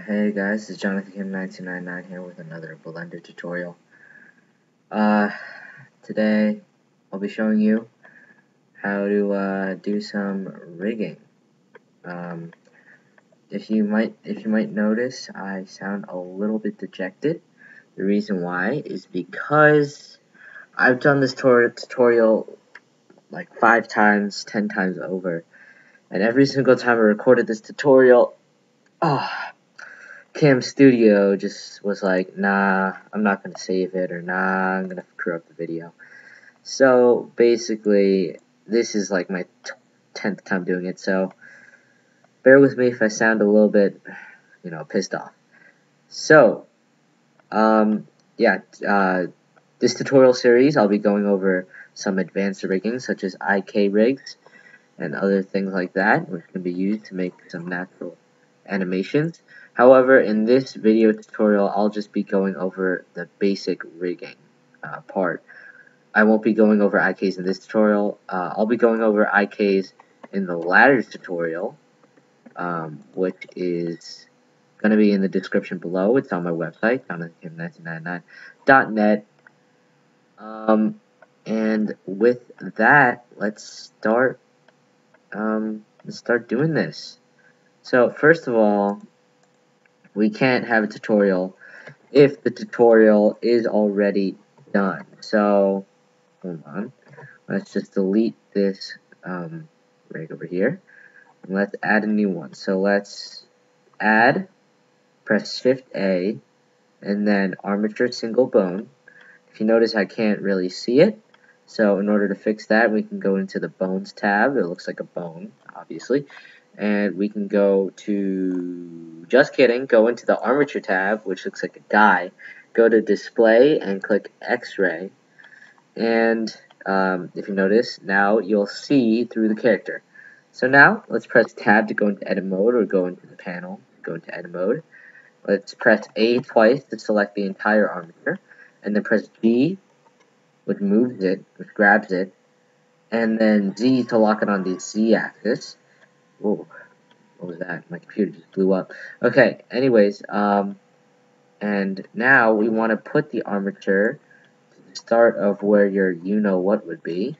Hey guys, it's Jonathan Kim 1999 here with another Blender tutorial. Today I'll be showing you how to do some rigging. Um, if you might notice, I sound a little bit dejected. The reason why is because I've done this tutorial like 5 times, 10 times over, and every single time I recorded this tutorial, Cam Studio just was like, nah, I'm not going to save it, or nah, I'm going to screw up the video. So, basically, this is like my 10th time doing it, so bear with me if I sound a little bit, pissed off. So, yeah, this tutorial series, I'll be going over some advanced rigging, such as IK rigs, and other things like that, which can be used to make some natural animations. However, in this video tutorial, I'll just be going over the basic rigging part. I won't be going over IKs in this tutorial. I'll be going over IKs in the ladders tutorial, which is going to be in the description below. It's on my website, jonathankim1999.net. And with that, let's start doing this. So first of all, we can't have a tutorial if the tutorial is already done. So hold on, let's just delete this rig over here, and let's add a new one. So let's add, press Shift A, and then armature single bone. If you notice, I can't really see it. So in order to fix that, we can go into the Bones tab. It looks like a bone, obviously. And we can go to, just kidding, go into the Armature tab, which looks like a guy. Go to Display and click X-Ray. And if you notice, now you'll see through the character. So now, let's press Tab to go into Edit Mode, or go into the panel to go into Edit Mode. Let's press A twice to select the entire armature, and then press G, which moves it, which grabs it, and then Z to lock it on the Z axis. Whoa, what was that? My computer just blew up. Okay, anyways, and now we want to put the armature to the start of where your you-know-what would be.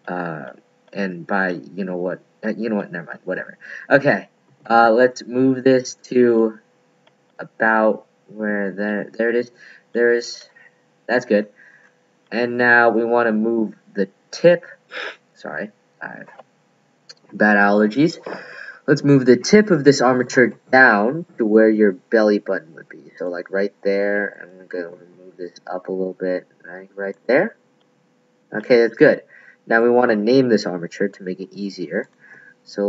And by you-know-what, never mind, whatever. Okay, let's move this to about where there it is. There is, that's good. And now we want to move the tip. Sorry, I have bad allergies. Let's move the tip of this armature down to where your belly button would be. So like right there. I'm going to move this up a little bit. Right there. Okay, that's good. Now we want to name this armature to make it easier. So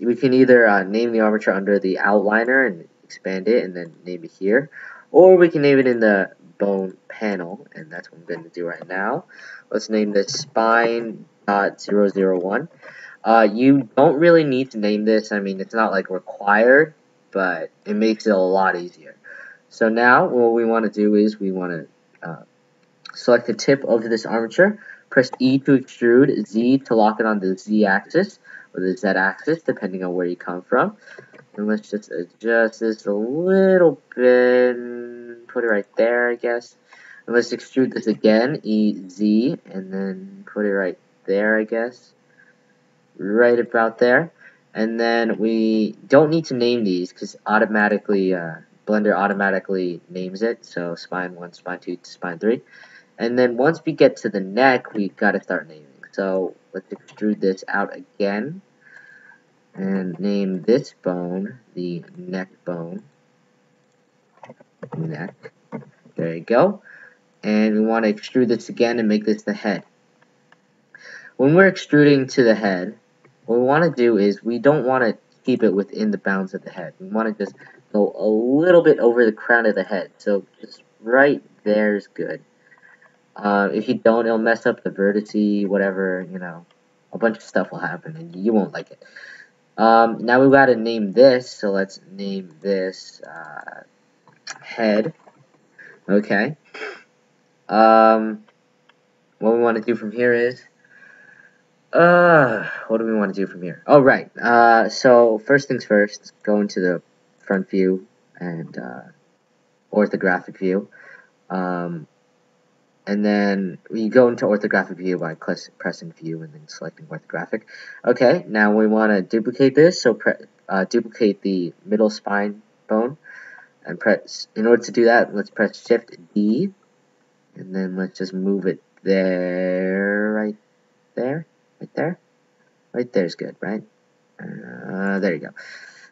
we can either name the armature under the outliner and expand it and then name it here, or we can name it in the bone panel, and that's what I'm going to do right now. Let's name this spine.001. You don't really need to name this. I mean, it's not like required, but it makes it a lot easier. So now what we want to do is we want to select the tip of this armature, press E to extrude, Z to lock it on the Z axis, or the Z axis, depending on where you come from. And let's just adjust this a little bit, put it right there, I guess. And let's extrude this again, EZ, and then put it right there, I guess. Right about there. And then we don't need to name these, because automatically, Blender automatically names it. So spine 1, spine 2, spine 3. And then once we get to the neck, we've got to start naming. So let's extrude this out again and name this bone the neck bone. Neck. There you go. And we want to extrude this again and make this the head. When we're extruding to the head, what we want to do is we don't want to keep it within the bounds of the head. We want to just go a little bit over the crown of the head. So just right there is good. If you don't, it'll mess up the vertice, whatever, a bunch of stuff will happen and you won't like it. Now we've got to name this, so let's name this head. Okay. What we want to do from here is, what do we want to do from here? Oh, right. So first things first, go into the front view and orthographic view. And then you go into orthographic view by pressing view and then selecting orthographic. Okay, now we want to duplicate this, so duplicate the middle spine bone, and in order to do that, let's press Shift D, and then let's just move it there, right there, right there's good, right? There you go.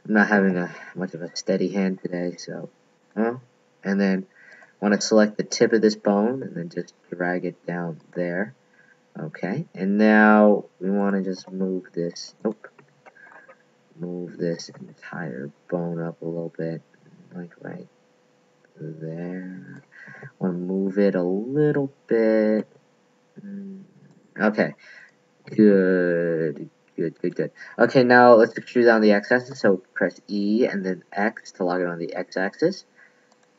I'm not having much of a steady hand today, so, and then want to select the tip of this bone and then just drag it down there. Okay, and now we want to just move this, move this entire bone up a little bit, like right there. Want to move it a little bit. Okay, good. Okay, now let's extrude on the x-axis, so press E and then X to log it on the x-axis.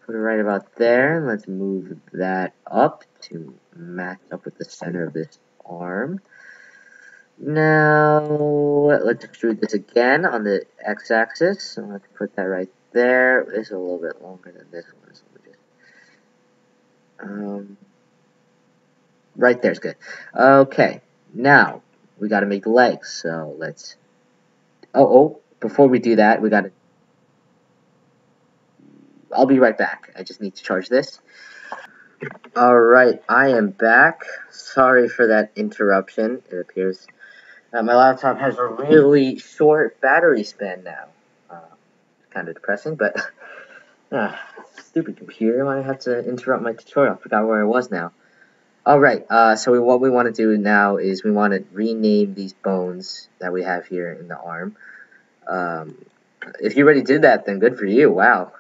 Put it right about there, and let's move that up to match up with the center of this arm. Now, let's extrude this again on the x-axis, so let's put that right there. This is a little bit longer than this one, so we just, right there's good. Okay, now, we gotta make legs, so let's, before we do that, we gotta, I'll be right back. I just need to charge this. Alright, I am back. Sorry for that interruption. It appears my laptop has a really short battery span now. Kind of depressing, but stupid computer. I might have to interrupt my tutorial. I forgot where I was now. Alright, so what we want to do now is we want to rename these bones that we have here in the arm. If you already did that, then good for you. Wow.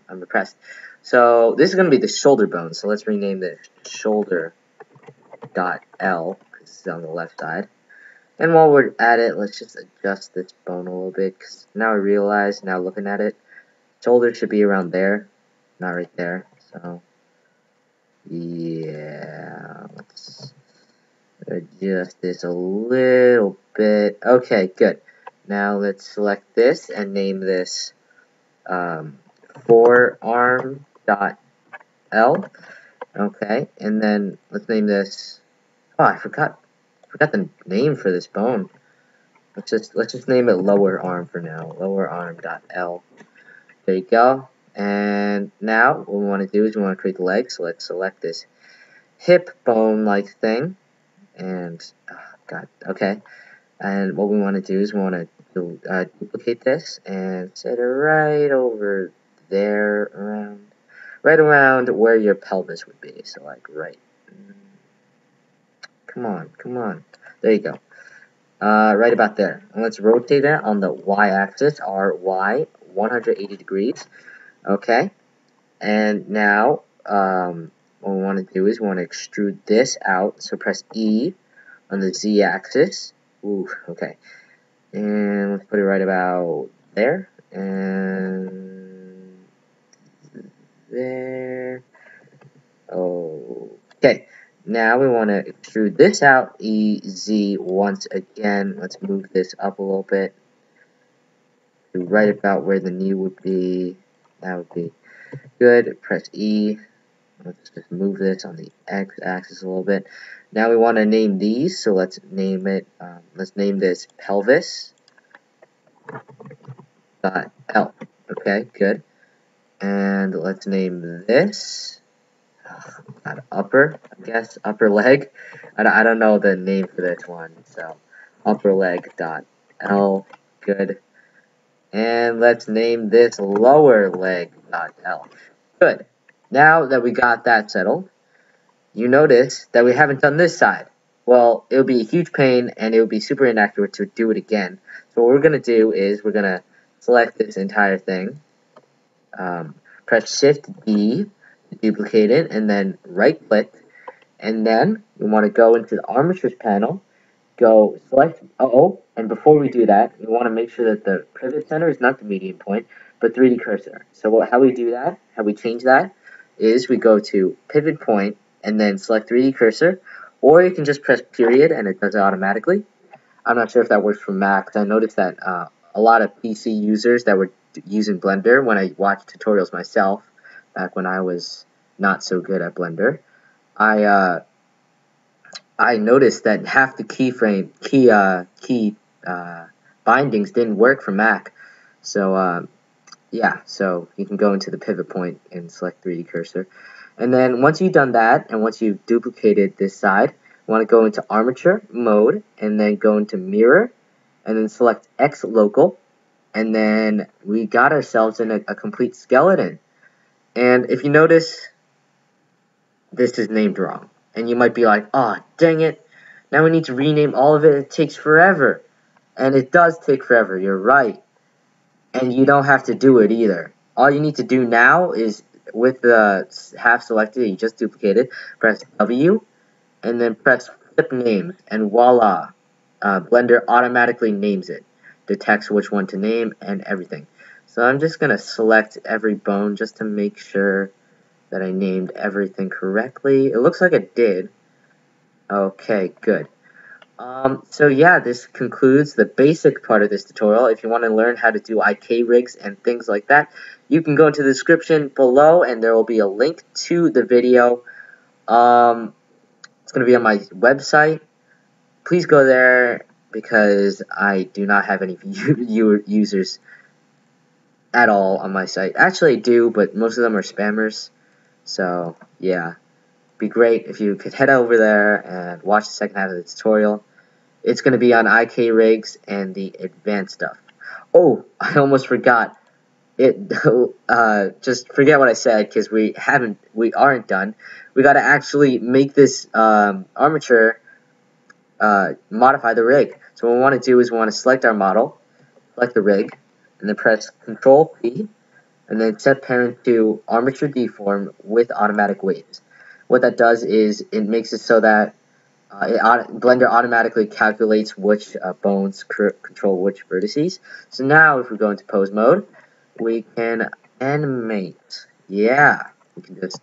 I'm impressed. So this is going to be the shoulder bone. So let's rename this shoulder.L because it's on the left side. And while we're at it, let's just adjust this bone a little bit because now I realize, now looking at it, shoulder should be around there, not right there. So yeah, let's adjust this a little bit. Okay, good. Now let's select this and name this forearm.L. Okay, and then let's name this. Oh, I forgot the name for this bone. Let's just name it lower arm for now. Lower arm.L. There you go. And now what we want to do is we want to create the leg. So let's select this hip bone like thing. And okay. And what we want to do is we want to duplicate this and set it right over there, right around where your pelvis would be. So like right. Come on. There you go. Right about there. And let's rotate it on the y-axis, our y, 180 degrees. Okay. And now, what we want to do is we want to extrude this out. So press E on the z-axis. Ooh, okay. And let's put it right about there. And there. Okay. Now we want to extrude this out, EZ once again. Let's move this up a little bit to right about where the knee would be. That would be good. Press E. Let's just move this on the x-axis a little bit. Now we want to name these, so let's name it. Let's name this pelvis. L. Okay, good. And let's name this. Upper, I guess, upper leg. I don't know the name for this one, so upper leg dot L, good. And let's name this lower leg dot L. Good. Now that we got that settled, you notice that we haven't done this side. Well, it'll be a huge pain and it will be super inaccurate to do it again. So what we're going to do is we're going to select this entire thing, press Shift D, duplicate it, and then right click, and then we want to go into the armatures panel, go select and before we do that, we want to make sure that the pivot center is not the median point, but 3D cursor. So how we do that, how we change that, is we go to pivot point, and then select 3D cursor, or you can just press period, and it does it automatically. I'm not sure if that works for Mac, 'cause I noticed that a lot of PC users that were using Blender when I watched tutorials myself, back when I was not so good at Blender, I noticed that half the key bindings didn't work for Mac. So yeah, so you can go into the pivot point and select 3D cursor. And then once you've done that, and once you've duplicated this side, you want to go into armature mode, and then go into mirror, and then select X local, and then we got ourselves in a complete skeleton. And if you notice, this is named wrong. And you might be like, oh, dang it, now we need to rename all of it, it takes forever. And it does take forever, you're right. And you don't have to do it either. All you need to do now is, with the half selected, you just duplicated, press W, and then press flip names, and voila, Blender automatically names it, detects which one to name, and everything. So I'm just going to select every bone just to make sure that I named everything correctly. It looks like it did. Okay, good. So yeah, this concludes the basic part of this tutorial. If you want to learn how to do IK rigs and things like that, you can go into the description below, and there will be a link to the video. It's going to be on my website. Please go there, because I do not have any users at all on my site. Actually, I do, but most of them are spammers. So yeah, it'd be great if you could head over there and watch the second half of the tutorial. It's going to be on IK rigs and the advanced stuff. Oh, I almost forgot. Just forget what I said, because we aren't done. We got to actually make this armature modify the rig. So what we want to do is we want to select our model, select the rig, and then press Control P, and then set parent to armature deform with automatic waves. What that does is it makes it so that Blender automatically calculates which bones control which vertices. So now if we go into pose mode, we can animate. Yeah, we can just,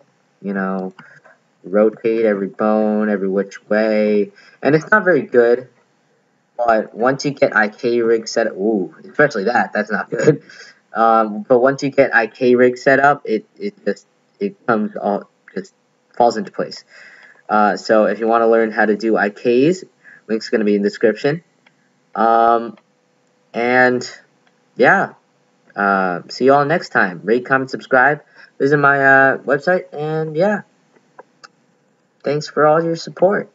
rotate every bone every which way. And it's not very good, but once you get IK rig set up, especially that's not good. But once you get IK rig set up, it comes all, just falls into place. So if you want to learn how to do IKs, link's going to be in the description. And yeah, see you all next time. Rate, comment, subscribe. Visit my website, and yeah, thanks for all your support.